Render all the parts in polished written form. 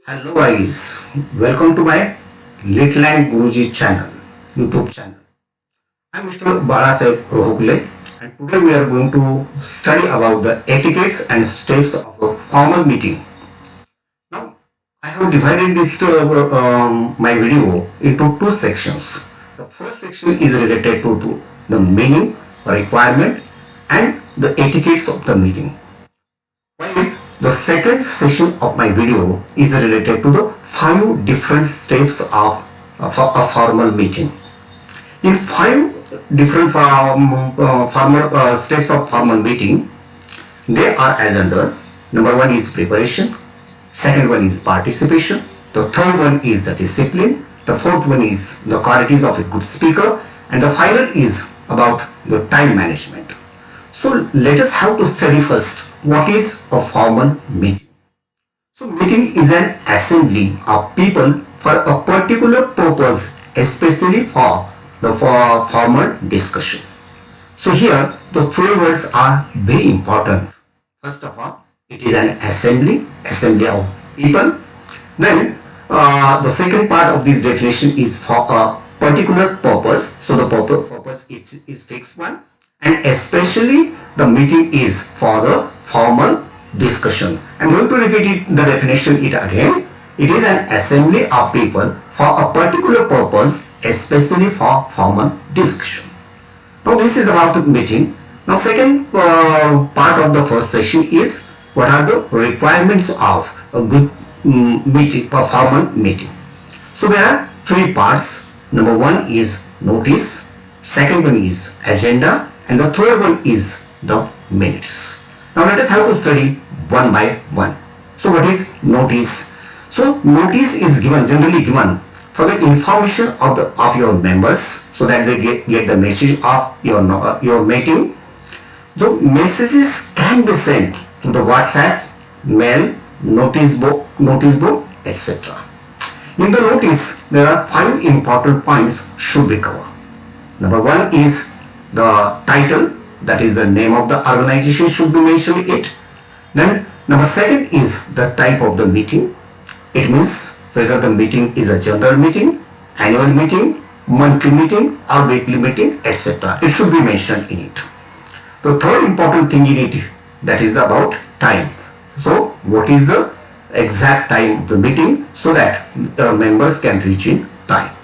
Hello guys, welcome to my Little and Guruji channel, YouTube channel. I am Mr. Balasaheb Rohokale and today we are going to study about the etiquettes and steps of a formal meeting. Now, I have divided this my video into two sections. The first section is related to the meaning, requirement and the etiquettes of the meeting. While the second session of my video is related to the 5 different steps of a formal meeting. In 5 different formal steps of formal meeting, they are as under: number 1 is preparation, second one is participation, the third one is the discipline, the fourth one is the qualities of a good speaker, and the final is about the time management. So let us have to study first what is a formal meeting. So meeting is an assembly of people for a particular purpose, especially for the formal discussion. So here the 3 words are very important. First of all, it is an assembly of people. Then the second part of this definition is for a particular purpose. So the purpose is fixed one, and especially the meeting is for the formal discussion. I am going to repeat the definition again. It is an assembly of people for a particular purpose, especially for formal discussion. Now this is about the meeting. Now second part of the first session is what are the requirements of a good meeting, a formal meeting. So there are 3 parts. Number 1 is notice, second one is agenda, and the third one is the minutes. Now let us have to study one by one. So what is notice? So notice is generally given for the information of your members, so that they get the message of your meeting. The messages can be sent to the WhatsApp, mail, notice board, etc. In the notice, there are 5 important points should be covered. Number 1 is the title, that is the name of the organization should be mentioned in it. Then number 2 is the type of the meeting. It means whether the meeting is a general meeting, annual meeting, monthly meeting or weekly meeting, etc. It should be mentioned in it. The third important thing in it, that is about time. So what is the exact time of the meeting, so that the members can reach in time.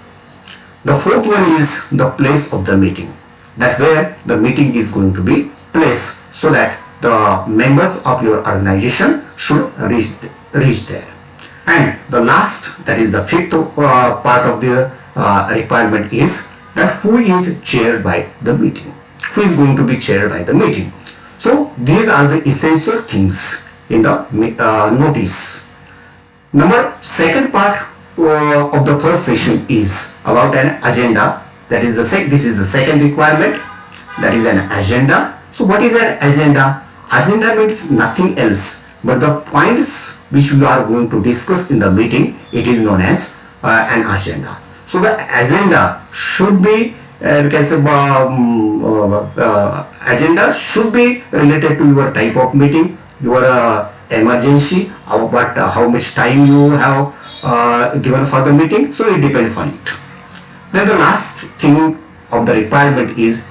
The fourth one is the place of the meeting, that where the meeting is going to be placed, so that the members of your organization should reach there. And the last, that is the 5th part of the requirement, is that who is chaired by the meeting, who is going to be chaired by the meeting. So these are the essential things in the notice. Second part of the first session is about an agenda. That is this is the second requirement, that is an agenda. So what is an agenda? Agenda means nothing else but the points which we are going to discuss in the meeting. It is known as an agenda. So the agenda should be agenda should be related to your type of meeting, your emergency, how much time you have given for the meeting. So it depends on it. Then the last thing of the requirement is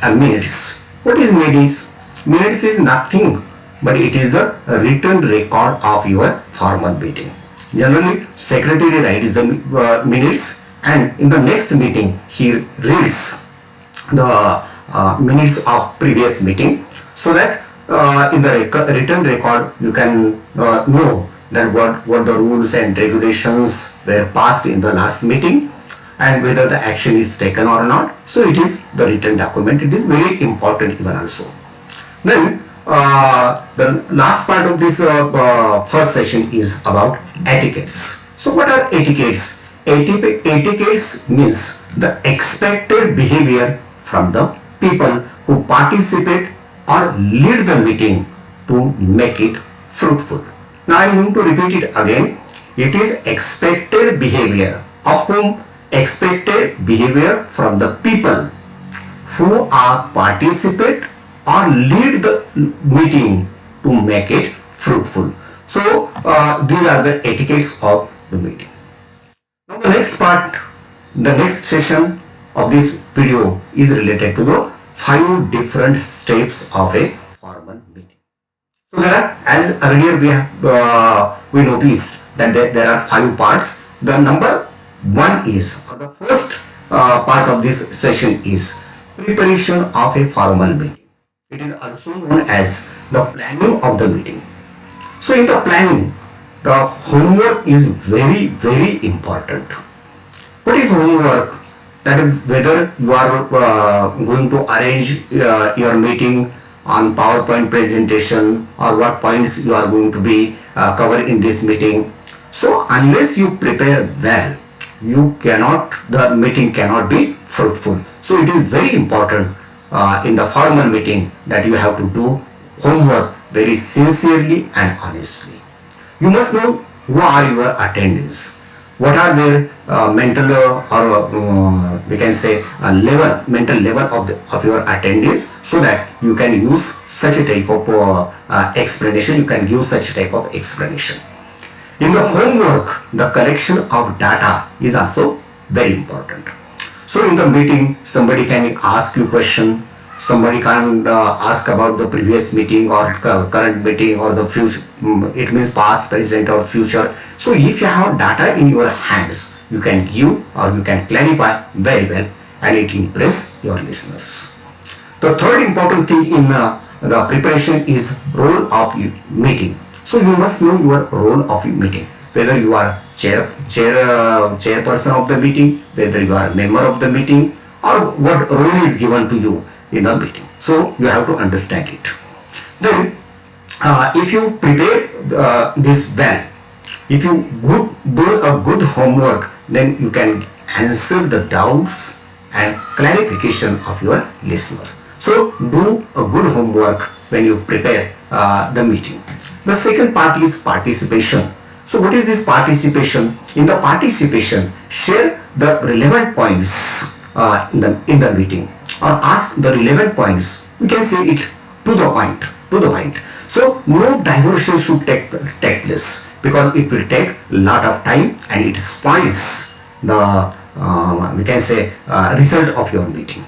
minutes. What is minutes? Minutes is nothing but it is a written record of your formal meeting. Generally, secretary writes the minutes, and in the next meeting he reads the minutes of previous meeting, so that in the written record you can know that what the rules and regulations were passed in the last meeting, and whether the action is taken or not. So it is the written document. It is very important even also. Then the last part of this first session is about etiquettes. So what are etiquettes? Etiquettes means the expected behavior from the people who participate or lead the meeting to make it fruitful. Now I am going to repeat it again. It is expected behavior of whom? Expected behavior from the people who are participate or lead the meeting to make it fruitful. So these are the etiquettes of the meeting. Now the next part, the next session of this video is related to the 5 different steps of a formal meeting. So there are, as earlier we have we noticed that there are 5 parts. The number 1 is, or the first part of this session is preparation of a formal meeting. It is also known as the planning of the meeting. So in the planning, the homework is very, very important. What is homework? That is whether you are going to arrange your meeting on PowerPoint presentation, or what points you are going to be covered in this meeting. So unless you prepare well, the meeting cannot be fruitful. So it is very important in the formal meeting that you have to do homework very sincerely and honestly. You must know who are your attendees, what are their mental or we can say mental level of your attendees, so that you can use such a type of explanation, you can give such a type of explanation. In the homework, the collection of data is also very important. So in the meeting, somebody can ask you question, somebody can ask about the previous meeting or current meeting or the future, it means past, present or future. So if you have data in your hands, you can give or you can clarify very well, and it impress your listeners. The third important thing in the preparation is role of meeting. So you must know your role of meeting, whether you are chairperson of the meeting, whether you are a member of the meeting, or what role is given to you in the meeting. So you have to understand it. Then if you prepare this well, if you do a good homework, then you can answer the doubts and clarification of your listener. So do a good homework when you prepare the meeting. The second part is participation. So what is this participation? In the participation, share the relevant points in the meeting, or ask the relevant points. We can say it to the point. So no diversion should take place, because it will take a lot of time and it spoils the we can say result of your meeting.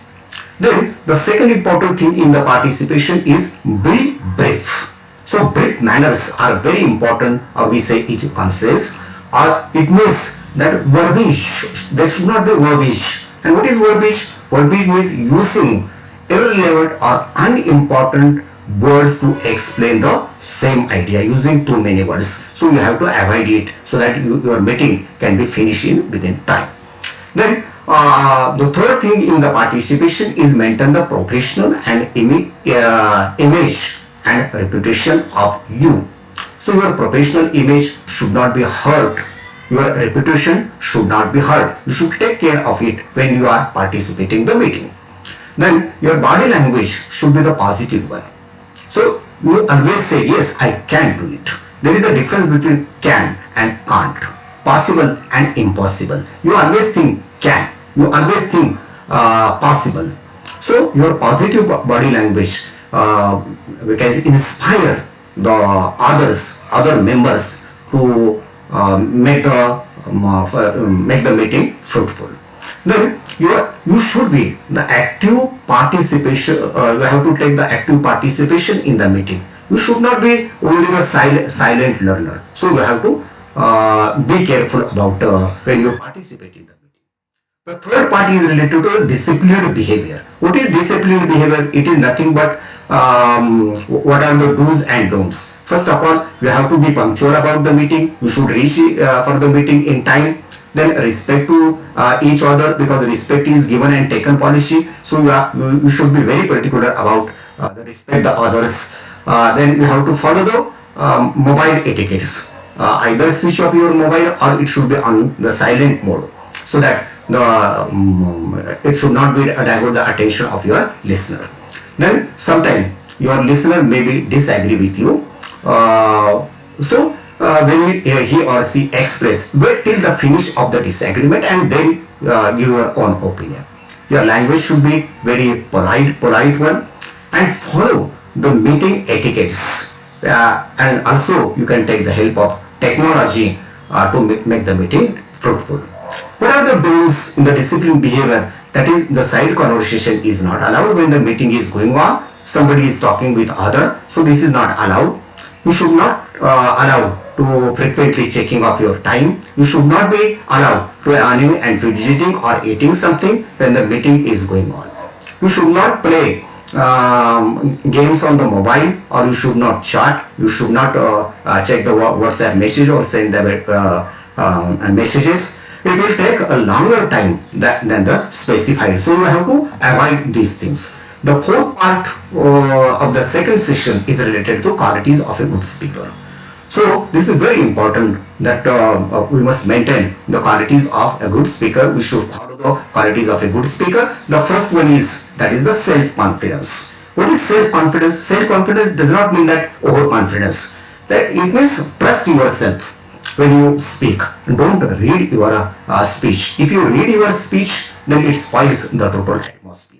Then the second important thing in the participation is be brief. So brief manners are very important, or we say it consists, or it means that verbiage. There should not be verbiage. And what is verbiage? Verbiage means using irrelevant or unimportant words to explain the same idea, using too many words. So you have to avoid it, so that your meeting can be finished within time. Then the third thing in the participation is maintain the professional and image and reputation of you. So your professional image should not be hurt. Your reputation should not be hurt. You should take care of it when you are participating in the meeting. Then your body language should be the positive one. So you always say, yes, I can do it. There is a difference between can and can't, possible and impossible. You always think can, you always think possible. So your positive body language we can inspire the other members who make the meeting fruitful. Then you should be the active participation. You have to take the active participation in the meeting. You should not be only the silent learner. So you have to be careful about when you participate in the meeting. The third part is related to disciplined behavior. What is disciplined behavior? It is nothing but what are the do's and don'ts. First of all, you have to be punctual about the meeting. You should reach for the meeting in time. Then respect to each other, because respect is given and taken policy. So you should be very particular about the respect the others. Then you have to follow the mobile etiquettes. Either switch off your mobile, or it should be on the silent mode, so that it should not be divert the attention of your listener. Then sometimes your listener may be disagree with you. When he or she express, wait till the finish of the disagreement and then give your own opinion. Your language should be very polite one, and follow the meeting etiquettes. and also you can take the help of technology to make the meeting fruitful. What are the rules in the discipline behavior? That is, the side conversation is not allowed when the meeting is going on. Somebody is talking with other, so this is not allowed. You should not allow to frequently checking of your time. You should not be allowed to earning and fidgeting or eating something when the meeting is going on. You should not play games on the mobile, or you should not chat. You should not check the WhatsApp message or send the messages. It will take a longer time than the specified. So you have to avoid these things. The fourth part of the second session is related to qualities of a good speaker. So this is very important that we must maintain the qualities of a good speaker. We should follow the qualities of a good speaker. The first one is, that is the self-confidence. What is self-confidence? Self-confidence does not mean that overconfidence. That it means trust yourself when you speak. Don't read your speech. If you read your speech, then it spoils the total atmosphere.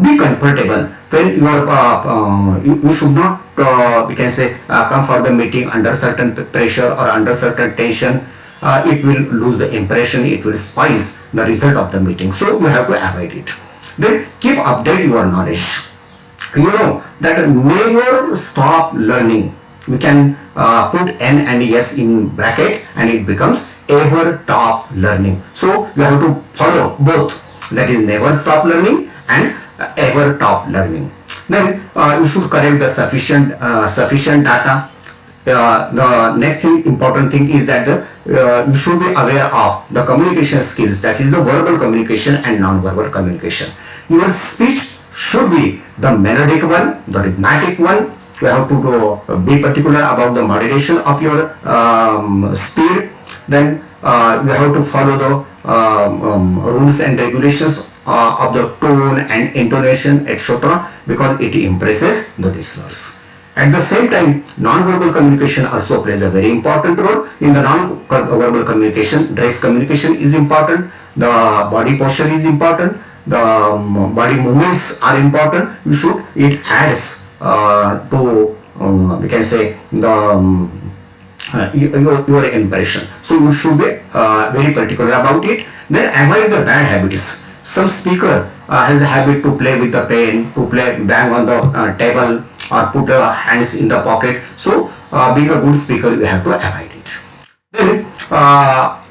Be comfortable when you are you should not we can say come for the meeting under certain pressure or under certain tension. It will lose the impression, it will spoil the result of the meeting, so you have to avoid it. Then keep update your knowledge. You know that never stop learning. We can put N and S in bracket and it becomes ever top learning. So you have to follow both, that is never stop learning and ever top learning. Then you should correct the sufficient data. The next thing, important thing is that you should be aware of the communication skills, that is the verbal communication and non-verbal communication. Your speech should be the melodic one, the rhythmic one. You have to be particular about the moderation of your speed. Then you have to follow the rules and regulations of the tone and intonation, etc., because it impresses the listeners. At the same time, non-verbal communication also plays a very important role. In the non-verbal communication, dress communication is important, the body posture is important, the body movements are important. It adds to we can say the your impression. So you should be very particular about it. Then avoid the bad habits. Some speaker has a habit to play with the pen, to bang on the table, or put hands in the pocket. So being a good speaker, you have to avoid it. Then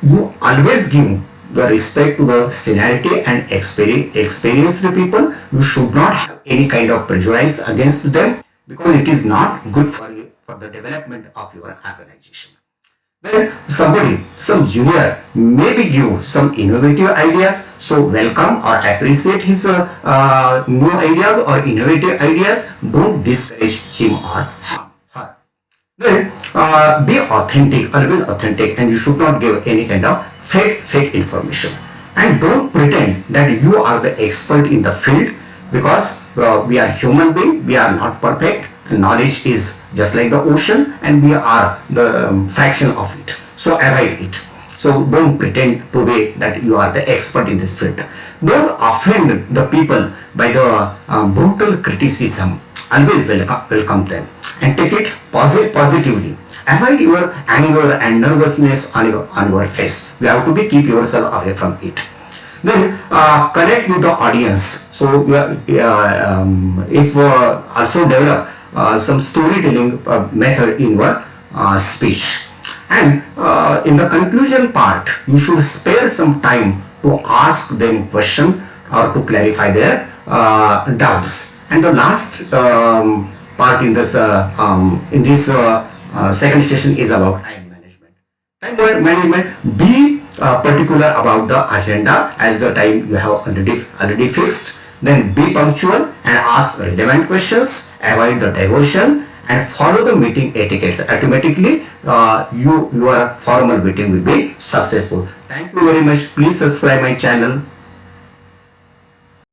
you always give the respect to the seniority and experienced people. You should not have any kind of prejudice against them, because it is not good for you, for the development of your organization. Then some junior maybe give some innovative ideas, so welcome or appreciate his new ideas or innovative ideas. Don't discourage him or her. Then be authentic, always authentic, and you should not give any kind of fake information. And don't pretend that you are the expert in the field, because we are human beings, we are not perfect. Knowledge is just like the ocean, and we are the fraction of it. So avoid it. So don't pretend to be that you are the expert in this field. Don't offend the people by the brutal criticism. Always welcome them and take it positively. Avoid your anger and nervousness on your face. You have to keep yourself away from it. Then connect with the audience. So if also develop some storytelling method in your speech. And in the conclusion part, you should spare some time to ask them question or to clarify their doubts. And the last part in this second session is about time management. Time management, be particular about the agenda, as the time you have already fixed. Then be punctual and ask relevant questions, avoid the diversion, and follow the meeting etiquettes. Automatically, your formal meeting will be successful. Thank you very much. Please subscribe my channel.